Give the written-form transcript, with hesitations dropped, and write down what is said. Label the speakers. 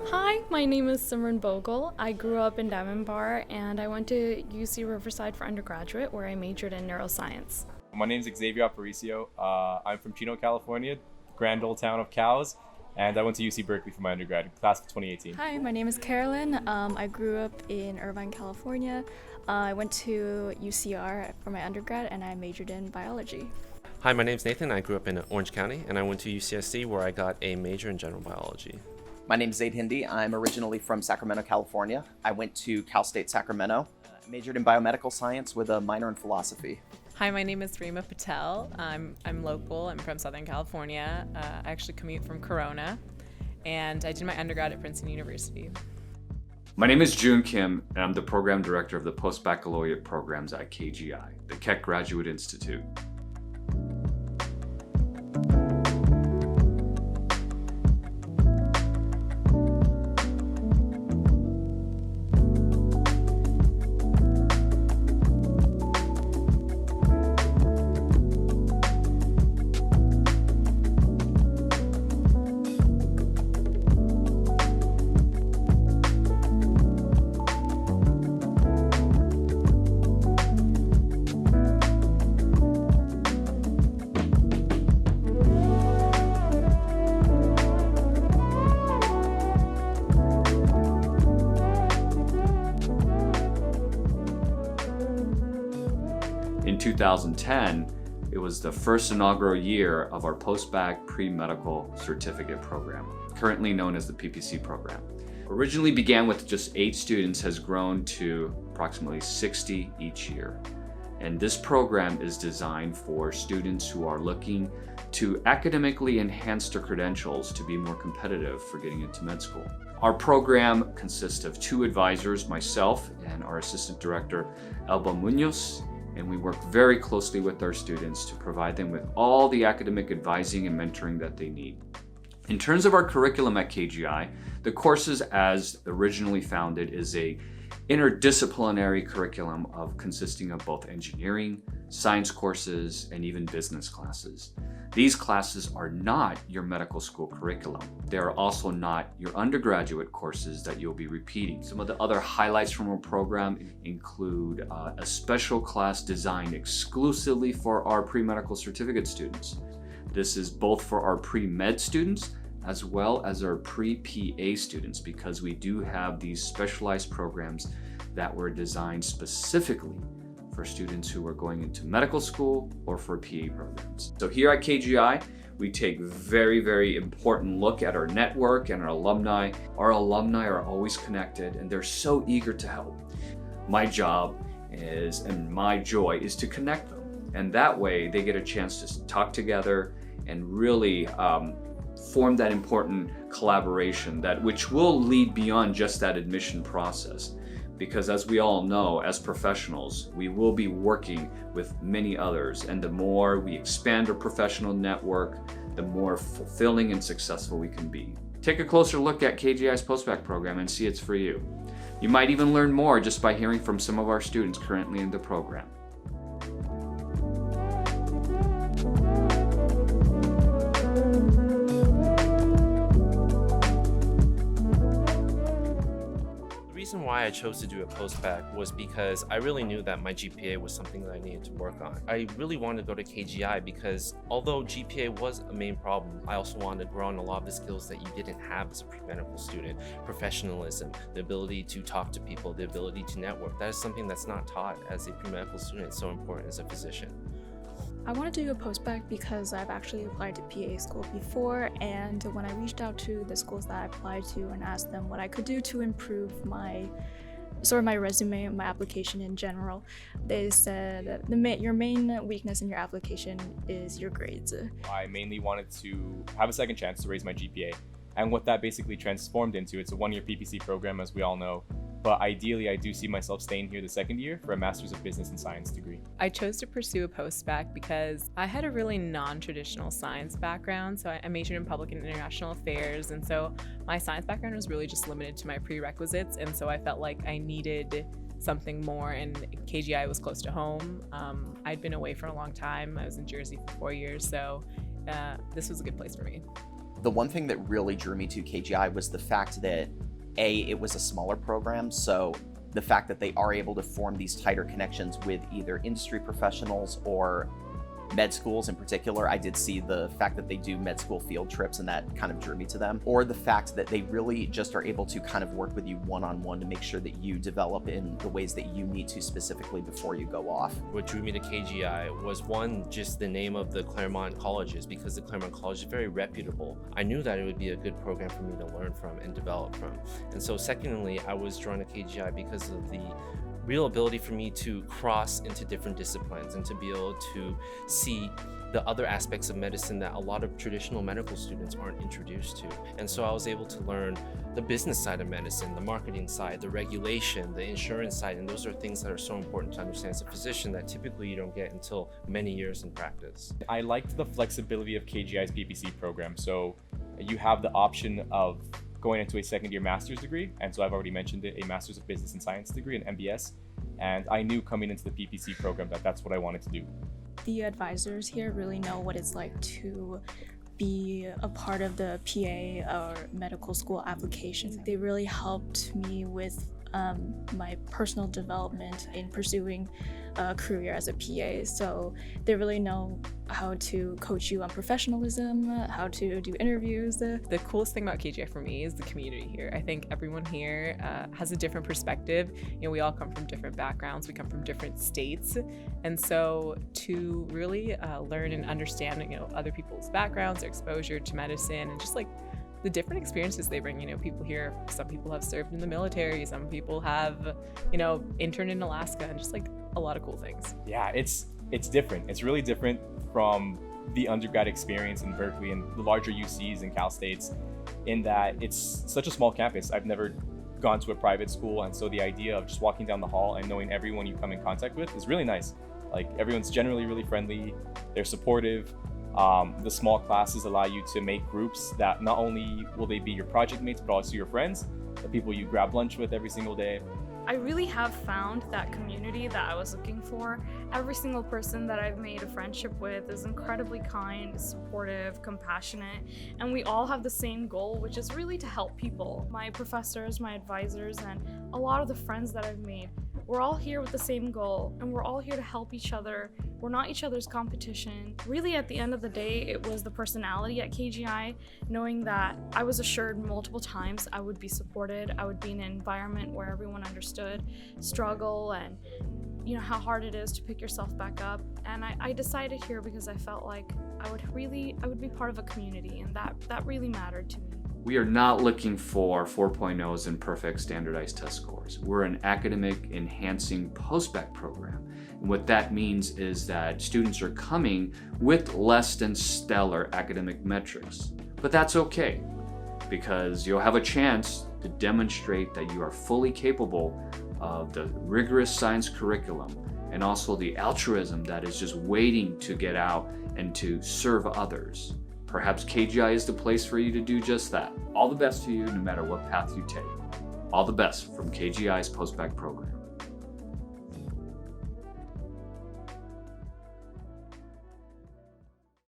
Speaker 1: Hi, my name is SIMRAN BOGHAL. I grew up in Diamond Bar and I went to UC Riverside for undergraduate where I majored in neuroscience.
Speaker 2: My name is Xavier Aparicio. I'm from Chino, California, grand old town of cows, and I went to UC Berkeley for my undergrad, class of 2018.
Speaker 3: Hi, my name is Carolyn. I grew up in Irvine, California. I went to UCR for my undergrad and I majored in biology.
Speaker 4: Hi, my name's Nathan. I grew up in Orange County and I went to UCSC where I got a major in general biology.
Speaker 5: My name's ZAED Hindi. I'm originally from Sacramento, California. I went to Cal State Sacramento. I majored in biomedical science with a minor in philosophy.
Speaker 6: Hi, my name is Rima Patel. I'm local. I'm from Southern California. I actually commute from Corona, and I did my undergrad at Princeton University.
Speaker 7: My name is Jun Kim, and I'm the program director of the Postbaccalaureate programs at KGI, the Keck Graduate Institute. In 2010, it was the first inaugural year of our Postbac Pre-Medical Certificate Program, currently known as the PPC program. Originally began with just 8 students, has grown to approximately 60 each year. And this program is designed for students who are looking to academically enhance their credentials to be more competitive for getting into med school. Our program consists of 2 advisors, myself and our assistant director, Elba Munoz, and we work very closely with our students to provide them with all the academic advising and mentoring that they need. In terms of our curriculum at KGI, the courses as originally founded is a interdisciplinary curriculum consisting of both engineering, science courses, and even business classes. These classes are not your medical school curriculum. They are also not your undergraduate courses that you'll be repeating. Some of the other highlights from our program include a special class designed exclusively for our pre-medical certificate students. This is both for our pre-med students as well as our pre-PA students, because we do have these specialized programs that were designed specifically for students who are going into medical school or for PA programs. So here at KGI, we take very important look at our network and our alumni. Our alumni are always connected and they're so eager to help. My job is, and my joy is to connect them. And that way they get a chance to talk together and really form that important collaboration which will lead beyond just that admission process. Because as we all know, as professionals, we will be working with many others, and the more we expand our professional network, the more fulfilling and successful we can be. Take a closer look at KGI's Postbac program and see it's for you. You might even learn more just by hearing from some of our students currently in the program.
Speaker 4: The reason why I chose to do a postbac was because I really knew that my GPA was something that I needed to work on. I really wanted to go to KGI because although GPA was a main problem, I also wanted to grow on a lot of the skills that you didn't have as a pre-medical student. Professionalism, the ability to talk to people, the ability to network. That is something that's not taught as a pre-medical student. It's so important as a physician.
Speaker 3: I wanted to do a postbac because I've actually applied to PA school before, and when I reached out to the schools that I applied to and asked them what I could do to improve my resume and my application in general, they said that your main weakness in your application is your grades.
Speaker 2: I mainly wanted to have a second chance to raise my GPA, and what that basically transformed into, it's a 1-year PPC program, as we all know. But ideally, I do see myself staying here the second year for a Master's of Business and Science degree.
Speaker 6: I chose to pursue a postbac because I had a really non-traditional science background. So I majored in public and international affairs, and so my science background was really just limited to my prerequisites, and so I felt like I needed something more, and KGI was close to home. I'd been away for a long time. I was in Jersey for 4 years, so this was a good place for me.
Speaker 5: The one thing that really drew me to KGI was the fact that it was a smaller program, so the fact that they are able to form these tighter connections with either industry professionals or med schools in particular. I did see the fact that they do med school field trips, and that kind of drew me to them. Or the fact that they really just are able to kind of work with you one-on-one to make sure that you develop in the ways that you need to specifically before you go off.
Speaker 4: What drew me to KGI was one, just the name of the Claremont colleges, because the Claremont College is very reputable. I knew that it would be a good program for me to learn from and develop from. And so secondly, I was drawn to KGI because of the real ability for me to cross into different disciplines and to be able to see the other aspects of medicine that a lot of traditional medical students aren't introduced to. And so I was able to learn the business side of medicine, the marketing side, the regulation, the insurance side, and those are things that are so important to understand as a physician that typically you don't get until many years in practice.
Speaker 2: I liked the flexibility of KGI's PPC program. So you have the option of going into a second-year master's degree, and so I've already mentioned it, a master's of business and science degree, an MBS, and I knew coming into the PPC program that that's what I wanted to do.
Speaker 3: The advisors here really know what it's like to be a part of the PA or medical school applications. They really helped me with my personal development in pursuing a career as a PA. So they really know how to coach you on professionalism, how to do interviews.
Speaker 6: The coolest thing about KGI for me is the community here. I think everyone here has a different perspective. You know, we all come from different backgrounds, we come from different states. And so to really learn and understand, you know, other people's backgrounds, their exposure to medicine, and just like the different experiences they bring. You know, people here, some people have served in the military, some people have, you know, interned in Alaska, and just like a lot of cool things.
Speaker 2: Yeah, it's different. It's really different from the undergrad experience in Berkeley and the larger UCs and Cal States, in that it's such a small campus. I've never gone to a private school, and so the idea of just walking down the hall and knowing everyone you come in contact with is really nice. Like, everyone's generally really friendly, they're supportive. The small classes allow you to make groups that not only will they be your project mates, but also your friends, the people you grab lunch with every single day.
Speaker 1: I really have found that community that I was looking for. Every single person that I've made a friendship with is incredibly kind, supportive, compassionate, and we all have the same goal, which is really to help people. My professors, my advisors, and a lot of the friends that I've made, we're all here with the same goal, and we're all here to help each other. We're not each other's competition. Really, at the end of the day, it was the personality at KGI, knowing that I was assured multiple times I would be supported, I would be in an environment where everyone understood struggle and, you know, how hard it is to pick yourself back up. And I decided here because I felt like I would be part of a community, and that really mattered to me.
Speaker 7: We are not looking for 4.0s and perfect standardized test scores. We're an academic enhancing postbac program. And what that means is that students are coming with less than stellar academic metrics. But that's okay, because you'll have a chance to demonstrate that you are fully capable of the rigorous science curriculum and also the altruism that is just waiting to get out and to serve others. Perhaps KGI is the place for you to do just that. All the best to you no matter what path you take. All the best from KGI's postbac program.